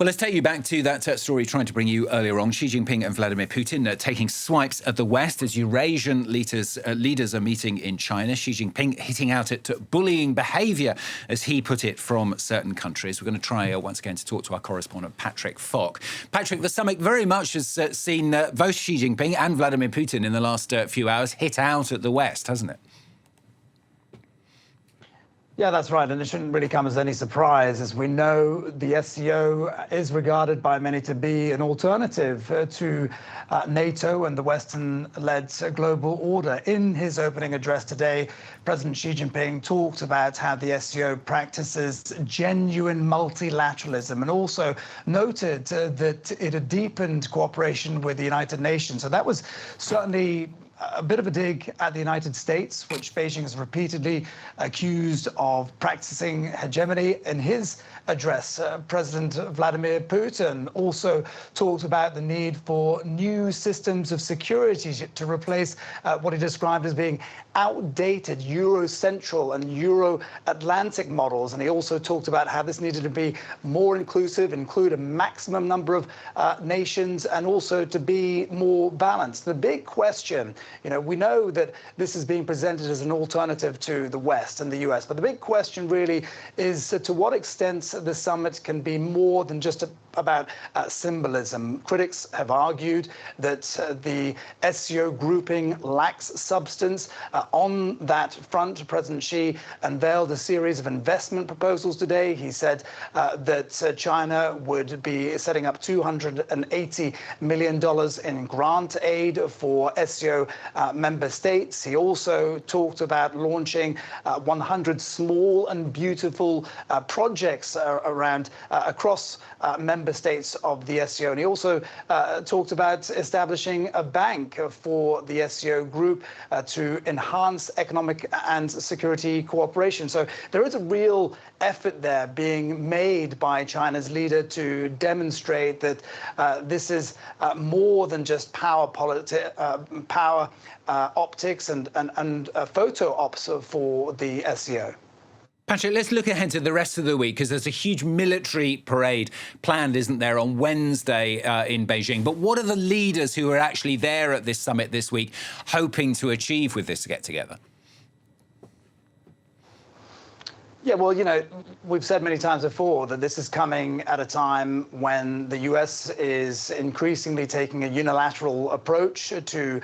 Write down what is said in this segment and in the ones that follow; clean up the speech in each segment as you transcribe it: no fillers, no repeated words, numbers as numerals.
Well, let's take you back to that story trying to bring you earlier on. Xi Jinping and Vladimir Putin taking swipes at the West as Eurasian leaders are meeting in China. Xi Jinping hitting out at bullying behaviour, as he put it, from certain countries. We're going to try once again to talk to our correspondent, Patrick Fok. Patrick, the summit very much has seen both Xi Jinping and Vladimir Putin in the last few hours hit out at the West, hasn't it? Yeah, that's right. And it shouldn't really come as any surprise. As we know, the SCO is regarded by many to be an alternative to NATO and the Western-led global order. In his opening address today, President Xi Jinping talked about how the SCO practices genuine multilateralism and also noted that it had deepened cooperation with the United Nations. So that was certainly a bit of a dig at the United States, which Beijing has repeatedly accused of practicing hegemony. In his address, President Vladimir Putin also talked about the need for new systems of security to replace what he described as being outdated Eurocentral and Euro-Atlantic models. And he also talked about how this needed to be more inclusive, include a maximum number of nations, and also to be more balanced. The big question, we know that this is being presented as an alternative to the West and the US, but the big question really is to what extent the summit can be more than just about symbolism. Critics have argued that the SCO grouping lacks substance. On that front, President Xi unveiled a series of investment proposals today. He said that China would be setting up $280 million in grant aid for SCO member states. He also talked about launching 100 small and beautiful projects across member states of the SCO. And he also talked about establishing a bank for the SCO group to enhance economic and security cooperation. So there is a real effort there being made by China's leader to demonstrate that this is more than just power optics and photo ops for the SCO. Patrick, let's look ahead to the rest of the week, because there's a huge military parade planned, isn't there, on Wednesday in Beijing. But what are the leaders who are actually there at this summit this week hoping to achieve with this get-together? Yeah, well, we've said many times before that this is coming at a time when the US is increasingly taking a unilateral approach to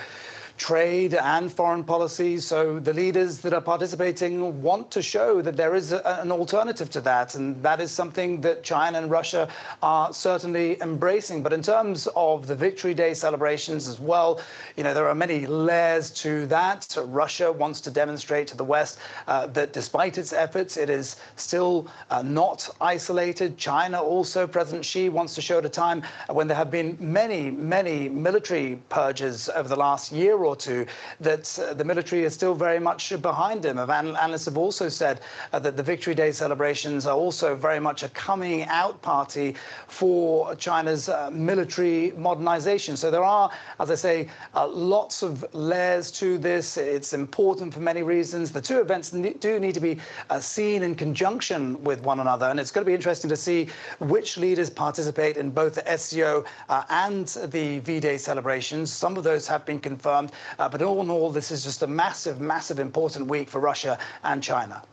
trade and foreign policy. So the leaders that are participating want to show that there is an alternative to that. And that is something that China and Russia are certainly embracing. But in terms of the Victory Day celebrations as well, there are many layers to that. So Russia wants to demonstrate to the West that despite its efforts, it is still not isolated. China also, President Xi wants to show at a time when there have been many, many military purges over the last year or two, that the military is still very much behind him. Analysts have also said that the Victory Day celebrations are also very much a coming out party for China's military modernization. So there are, as I say, lots of layers to this. It's important for many reasons. The two events do need to be seen in conjunction with one another. And it's going to be interesting to see which leaders participate in both the SCO and the V-Day celebrations. Some of those have been confirmed. But all in all, this is just a massive, massive important week for Russia and China.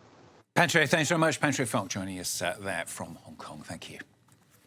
Patrick, thanks very much. Patrick Fok joining us there from Hong Kong. Thank you.